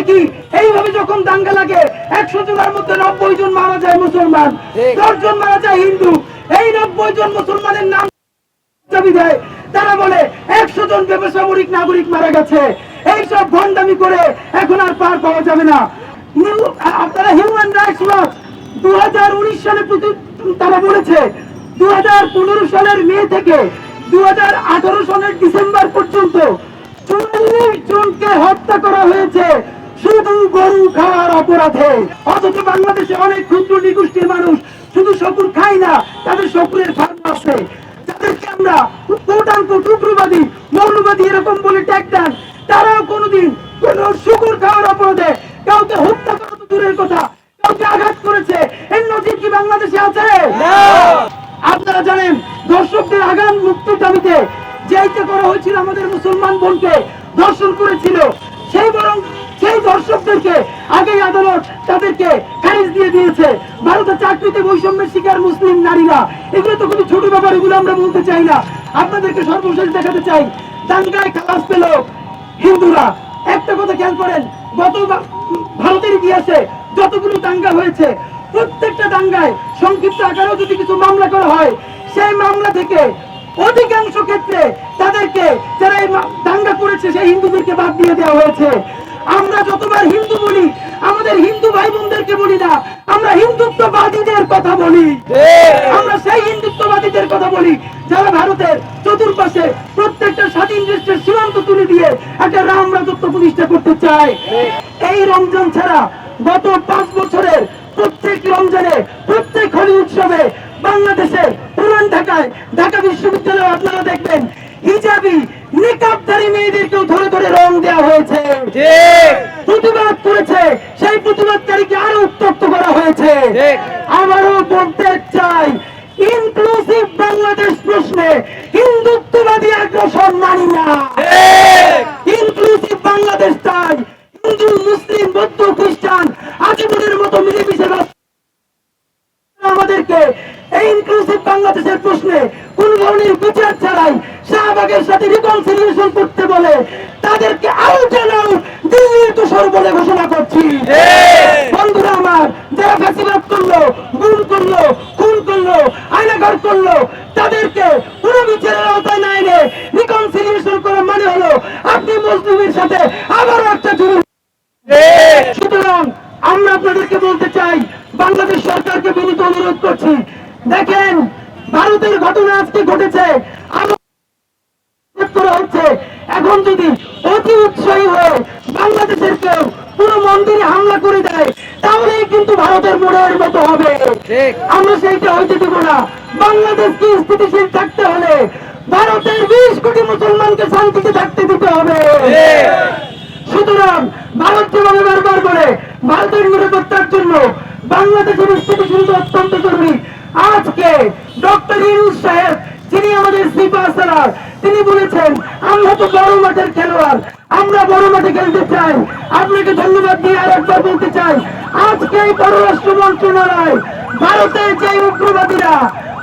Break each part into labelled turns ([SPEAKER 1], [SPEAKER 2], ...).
[SPEAKER 1] দেখি এইভাবে যখন দাঙ্গা লাগে 100 জনের মধ্যে 90 জন মারা যায় মুসলমান, 10 জন মারা যায় হিন্দু। এই 90 জন মুসলমানের নাম চাবি দেয়, তারা বলে 100 জন বেসামরিক নাগরিক মারা গেছে। এইসব ভণ্ডামি করে এখন আর পার পাওয়া যাবে না। আপনারা হিউম্যান রাইটস ওয়াচ 2019 সালে তারা বলেছে 2015 সালের মে থেকে 2018 সালের ডিসেম্বর পর্যন্ত 44 জনকে হত্যা করা হয়েছে শুধু গরু খাওয়ার অপরাধে। অথচ বাংলাদেশে অনেক ক্ষুদ্র নিগোষ্ঠীর মানুষ শুধু শকুন খায় না, তাদের শকুনের ফার্ম আছে, যাদেরকে আমরা উগ্রবাদী মৌলবাদী এরকম বলে ট্যাগ দেন। তারাও কোনোদিন কোন শকুন খাওয়ার অপরাধে কাউকে হত্যা করা তো দূরের কথা, কাউকে আঘাত করেছে এর নজির কি বাংলাদেশে আছে? আপনারা জানেন দর্শকদের আগাম মুক্তির দাবিতে যেইটা করা হয়েছিল, আমাদের মুসলমান বোনকে ধর্ষণ করেছিল, সেই দর্শকদেরকে আগেই আদালত তাদেরকে খারিজ দিয়ে দিয়েছে। ভারতে চাকরিতে বৈষম্যের শিকার মুসলিম নারীরা, এগুলো তো খুবই ছোট ব্যাপার, এগুলো আমরা বলতে চাই না। আপনাদেরকে সর্বশেষ দেখাতে চাই, দাঙ্গায় খালাস পেল হিন্দুরা। একটা কথা খেয়াল করেন, গত ভারতের ইতিহাসে যতগুলো দাঙ্গা হয়েছে, প্রত্যেকটা দাঙ্গায় সংক্ষিপ্ত আকারেও যদি কিছু মামলা করা হয়, সেই মামলা থেকে অধিকাংশ ক্ষেত্রে তাদেরকে, যারা এই দাঙ্গা করেছে সেই হিন্দুদেরকে বাদ দিয়ে দেওয়া হয়েছে। আমরা যতবার হিন্দু বলি, আমাদের হিন্দু ভাই বোনদেরকে বলি না, আমরা হিন্দুত্ববাদীদের কথা বলি। আমরা সেই হিন্দুত্ববাদীদের কথা বলি যারা ভারতের চতুর্পাশে প্রত্যেকটা স্বাধীন দেশের সীমান্ত তুলে দিয়ে একটা রাম রাজত্ব প্রতিষ্ঠা করতে চায়। এই রমজান ছাড়া গত 5 বছরের প্রত্যেক রমজানে, প্রত্যেক হোলি উৎসবে বাংলাদেশের পুরান ঢাকায়, ঢাকা বিশ্ববিদ্যালয়ে আপনারা দেখবেন হিজাবি নিকাবধারী মেয়েদেরকেও ধরে ধরে রং দেওয়া হয়েছে, প্রতিবাদ করেছে, সেই প্রতিবাদকারীকে আরো উত্তপ্ত করা হয়েছে। আবারও বলতে চাই, ইনক্লুসিভ বাংলাদেশ প্রশ্নে হিন্দুত্ববাদী আগ্রাসন মানি না। ইনক্লুসিভ বাংলাদেশ চাই, হিন্দু মুসলিম বৌদ্ধ খ্রিস্টান আজীবনের মতো মিলেমিশে আমাদেরকে এই ইনক্লুসিভ বাংলাদেশের প্রশ্নে কোন ধরনের বিচার ছাড়াই শাহবাগের সাথে রিকনসিলিয়েশন করতে বলে তাদেরকে আউট এন্ড আউট দিল্লির দোষর বলে ঘোষণা করছি। বন্ধুরা আমার, যারা ফাঁসিবাদ করলো, গুম করলো, খুন করলো, আয়নাঘর করলো, তাদেরকে পুরো বিচারের আওতায় না এনে রিকনসিলিয়েশন করা মানে হলো আপনি মুসলিমের সাথে আবারও একটা জুলুম। সুতরাং আমরা আপনাদেরকে বলতে চাই, বাংলাদেশ সরকারকে বিনীত অনুরোধ করছি, দেখেন ভারতের ঘটনা আজকে ঘটেছে, হচ্ছে, এখন যদি অতি উৎসাহী হয়ে বাংলাদেশের কেউ পুরো মন্দিরে হামলা করে দেয়, তাহলেই কিন্তু ভারতের মোড়ের মতো হবে। আমরা সেইটা হইতে দেব না। বাংলাদেশকে স্থিতিশীল থাকতে হলে ভারতের 20 কোটি মুসলমানকে শান্তিতে থাকতে দিতে হবে। সুতরাং ভারত যেভাবে বারবার করে ভারতের নিরাপত্তার জন্য বাংলাদেশের স্থিতিশীলতা অত্যন্ত জরুরি, আজকে ডক্টর ইউনূস সাহেব, যিনি আমাদের সিপাহসালার, তিনি বলেছেন আমরা তো বড় মাঠের খেলোয়াড়, আমরা বড় মাঠে খেলতে চাই। আপনাকে ধন্যবাদ দিয়ে আরেকবার বলতে চাই, আজকে এই পররাষ্ট্র মন্ত্রণালয় ভারতের যে উগ্রবাদীরা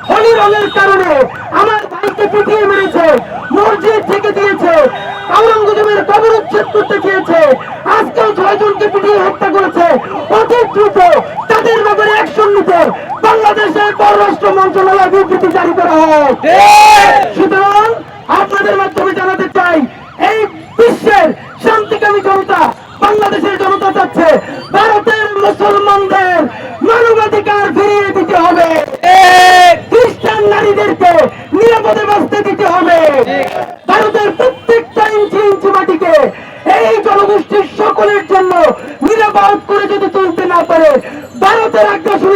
[SPEAKER 1] হোলি রঙের কারণে আমার ভাইকে পিটিয়ে মেরেছে, মসজিদ থেকে দিয়েছে, আওরঙ্গজেবের কবর উচ্ছেদ করতে চেয়েছে, আজকেও 6 জনকে পিটিয়ে হত্যা করেছে, অতি দ্রুত তাদের ব্যাপারে অ্যাকশন নিতে বাংলাদেশের পররাষ্ট্র মন্ত্রণালয় বিবৃতি জারি করা হয়। সুতরাং আপনাদের মাধ্যমে জানাতে চাই, এই বিশ্বের শান্তিকামী জনতা, বাংলাদেশের জনতা চাচ্ছে ভারতের মুসলমানদের মানবাধিকার ফিরিয়ে দিতে হবে, খ্রিস্টান নারীদেরকে নিরাপদে বাঁচতে দিতে হবে, ভারতের প্রত্যেকটা ইঞ্চি ইঞ্চি মাটিকে এই জনগোষ্ঠীর সকলের জন্য নিরাপদ করে যদি তুলতে না পারে, ভারতের আগ্রাসন